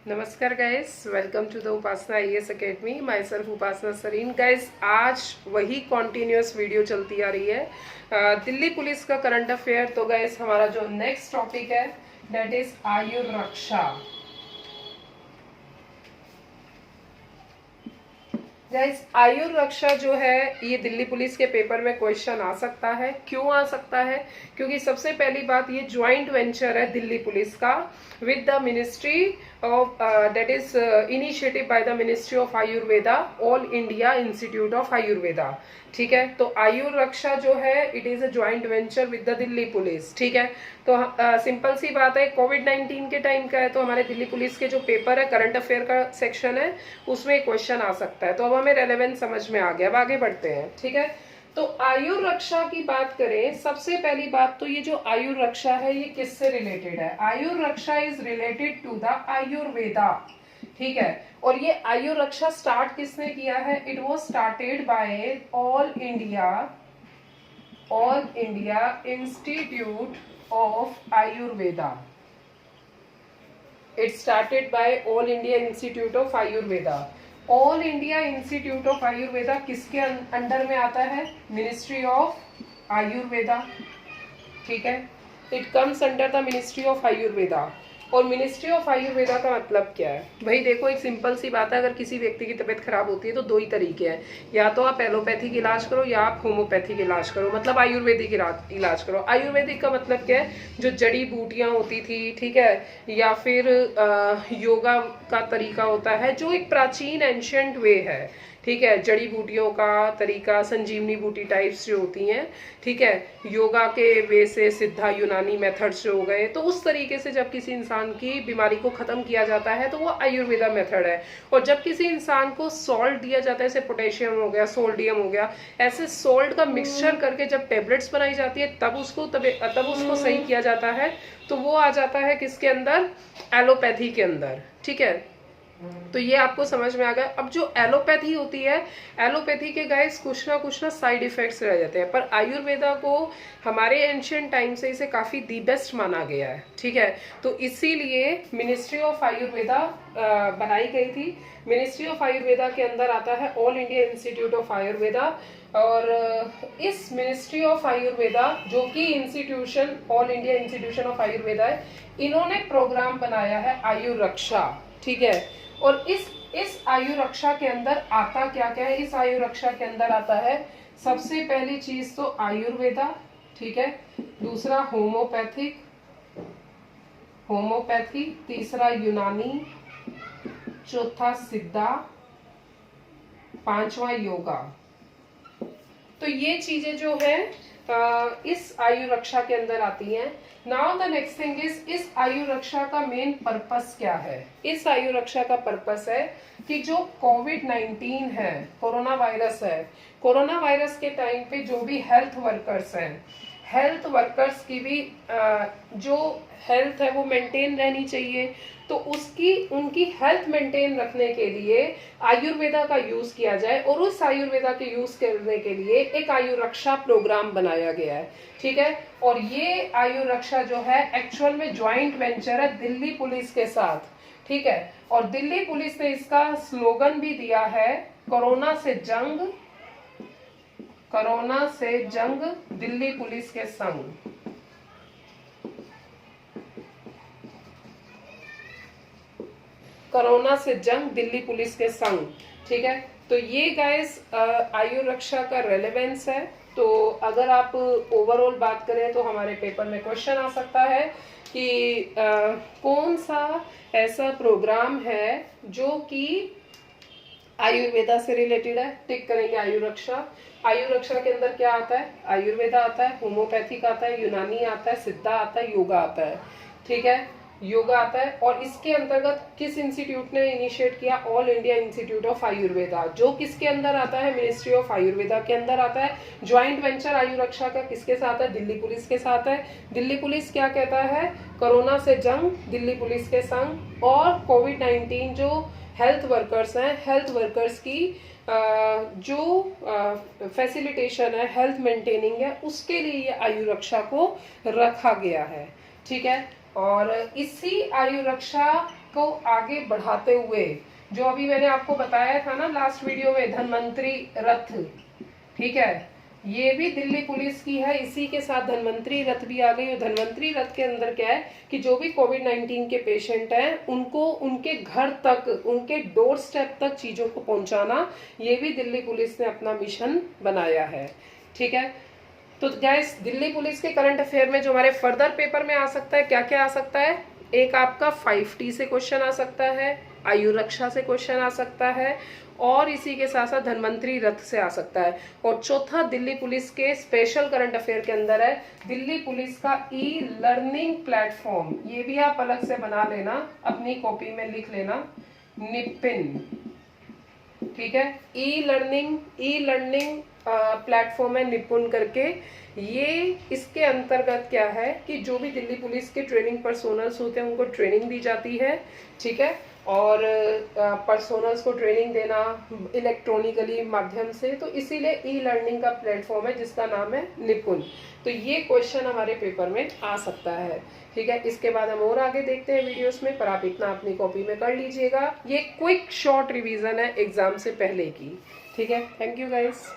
नमस्कार guys, welcome to the Upasana IAS academy. Myself Upasana Sareen. Guys, आज वही कॉन्टिन्यूस वीडियो चलती आ रही है, दिल्ली पुलिस का करंट अफेयर। तो गाइस, हमारा जो नेक्स्ट टॉपिक है that is Ayur Raksha. Guys, Ayur Raksha जो है ये दिल्ली पुलिस के पेपर में क्वेश्चन आ सकता है। क्यों आ सकता है? क्योंकि सबसे पहली बात, ये ज्वाइंट वेंचर है दिल्ली पुलिस का with the ministry of that is initiative by the ministry of Ayurveda, all India institute of Ayurveda. ठीक है, तो आयुर रक्षा जो है it is a joint venture with the Delhi police. ठीक है, तो सिंपल सी बात है, कोविड-19 के टाइम का है, तो हमारे दिल्ली पुलिस के जो पेपर है करंट अफेयर का सेक्शन है उसमें क्वेश्चन आ सकता है। तो अब हमें रेलेवेंस समझ में आ गया। अब आगे बढ़ते हैं। ठीक है, तो आयुर रक्षा की बात करें, सबसे पहली बात तो ये जो आयुर रक्षा है ये किससे रिलेटेड है? Ayur Raksha is related to the Ayurveda. ठीक है, और ये आयुर रक्षा स्टार्ट किसने किया है? It was started by all India institute of Ayurveda. It started by all India institute of Ayurveda. All India institute of Ayurveda किसके अंडर में आता है? Ministry of Ayurveda. ठीक है, it comes under the ministry of Ayurveda. और मिनिस्ट्री ऑफ आयुर्वेदा का मतलब क्या है भाई? देखो, एक सिंपल सी बात है, अगर किसी व्यक्ति की तबीयत खराब होती है तो दो ही तरीके हैं, या तो आप एलोपैथिक इलाज करो या आप होम्योपैथिक इलाज करो, मतलब आयुर्वेदिक इलाज करो। आयुर्वेदिक का मतलब क्या है? जो जड़ी बूटियां होती थी, ठीक है, या फिर योगा का तरीका होता है जो एक प्राचीन एंशियंट वे है। ठीक है, जड़ी बूटियों का तरीका, संजीवनी बूटी टाइप्स जो होती हैं, ठीक है, योगा के वे से सिद्धा यूनानी मेथड्स जो हो गए, तो उस तरीके से जब किसी इंसान की बीमारी को खत्म किया जाता है तो वो आयुर्वेदा मेथड है। और जब किसी इंसान को सॉल्ट दिया जाता है, जैसे पोटेशियम हो गया, सोल्डियम हो गया, ऐसे सॉल्ट का मिक्सचर करके जब टेबलेट्स बनाई जाती है तब उसको सही किया जाता है, तो वो आ जाता है किसके अंदर? एलोपैथी के अंदर। ठीक है, तो ये आपको समझ में आ गया। अब जो एलोपैथी होती है, एलोपैथी के गाइस कुछ ना साइड इफेक्ट्स रह जाते हैं, पर आयुर्वेदा को हमारे एंशियंट टाइम से इसे काफी दी बेस्ट माना गया है। ठीक है, तो इसीलिए मिनिस्ट्री ऑफ आयुर्वेदा बनाई गई थी। मिनिस्ट्री ऑफ आयुर्वेदा के अंदर आता है all India institute of Ayurveda. और इस मिनिस्ट्री ऑफ आयुर्वेदा, जो कि institution all India institution of Ayurveda है, इन्होंने प्रोग्राम बनाया है आयुर रक्षा। ठीक है, और इस आयु रक्षा के अंदर आता क्या क्या है? इस आयु रक्षा के अंदर आता है सबसे पहली चीज तो आयुर्वेदा, ठीक है, दूसरा होम्योपैथी, तीसरा यूनानी, चौथा सिद्धा, पांचवा योगा। तो ये चीजें जो है इस आयु रक्षा के अंदर आती हैं। Now the next thing is, इस आयु रक्षा का मेन पर्पस क्या है? इस आयु रक्षा का पर्पस है कि जो कोविड-19 है, कोरोना वायरस है, कोरोना वायरस के टाइम पे जो भी हेल्थ वर्कर्स हैं, हेल्थ वर्कर्स की भी जो हेल्थ है वो मेंटेन रहनी चाहिए। तो उनकी हेल्थ मेंटेन रखने के लिए आयुर्वेदा का यूज किया जाए, और उस आयुर्वेदा के यूज करने के लिए एक आयु रक्षा प्रोग्राम बनाया गया है। ठीक है, और ये आयु रक्षा जो है एक्चुअल में ज्वाइंट वेंचर है दिल्ली पुलिस के साथ। ठीक है, और दिल्ली पुलिस ने इसका स्लोगन भी दिया है, कोरोना से जंग दिल्ली पुलिस के संग। कोरोना से जंग दिल्ली पुलिस के संग। ठीक है, तो ये गाइस आयु रक्षा का रेलेवेंस है। तो अगर आप ओवरऑल बात करें तो हमारे पेपर में क्वेश्चन आ सकता है कि कौन सा ऐसा प्रोग्राम है जो कि आयुर्वेदा से रिलेटेड है? टिक करेंगे आयु रक्षा। आयु रक्षा के अंदर क्या आता है? आयुर्वेदा आता है, होम्योपैथिक आता है, यूनानी आता है, सिद्धा आता है, योगा आता है। ठीक है, योगा आता है। और इसके अंतर्गत किस इंस्टीट्यूट ने इनिशिएट किया? All India institute of Ayurveda, जो किसके अंदर आता है? मिनिस्ट्री ऑफ आयुर्वेदा के अंदर आता है। ज्वाइंट वेंचर आयु रक्षा का किसके साथ है? दिल्ली पुलिस के साथ है। दिल्ली पुलिस क्या कहता है? कोरोना से जंग दिल्ली पुलिस के संग। और कोविड-19 जो हेल्थ वर्कर्स हैं, हेल्थ वर्कर्स की जो फैसिलिटेशन है, हेल्थ मेंटेनिंग है, उसके लिए ये आयु रक्षा को रखा गया है। ठीक है, और इसी आयु रक्षा को आगे बढ़ाते हुए, जो अभी मैंने आपको बताया था ना लास्ट वीडियो में, धन्वंतरी रथ, ठीक है, ये भी दिल्ली पुलिस की है। इसी के साथ धन्वंतरी रथ भी आ गई। और धन्वंतरी रथ के अंदर क्या है कि जो भी कोविड-19 के पेशेंट हैं उनको उनके घर तक, उनके डोर स्टेप तक चीजों को पहुंचाना, ये भी दिल्ली पुलिस ने अपना मिशन बनाया है, ठीक है। तो गाइस, दिल्ली पुलिस के करंट अफेयर में जो हमारे फर्दर पेपर में आ सकता है, क्या क्या आ सकता है, एक आपका 5T से क्वेश्चन आ सकता है, आयु रक्षा से क्वेश्चन आ सकता है, और इसी के साथ साथ धन्वंतरी रथ से आ सकता है। और चौथा दिल्ली पुलिस के स्पेशल करंट अफेयर के अंदर है दिल्ली पुलिस का ई लर्निंग प्लेटफॉर्म। ये भी आप अलग से बना लेना, अपनी कॉपी में लिख लेना, निपिन, ठीक है। ई लर्निंग प्लेटफॉर्म है निपुण करके। ये इसके अंतर्गत क्या है कि जो भी दिल्ली पुलिस के ट्रेनिंग पर्सोनल्स होते हैं उनको ट्रेनिंग दी जाती है, ठीक है। और पर्सोनल्स को ट्रेनिंग देना इलेक्ट्रॉनिकली माध्यम से, तो इसीलिए ई लर्निंग का प्लेटफॉर्म है जिसका नाम है निपुण। तो ये क्वेश्चन हमारे पेपर में आ सकता है, ठीक है। इसके बाद हम और आगे देखते हैं वीडियोस में, पर आप इतना अपनी कॉपी में कर लीजिएगा। ये क्विक शॉर्ट रिवीजन है एग्जाम से पहले की, ठीक है। Thank you guys.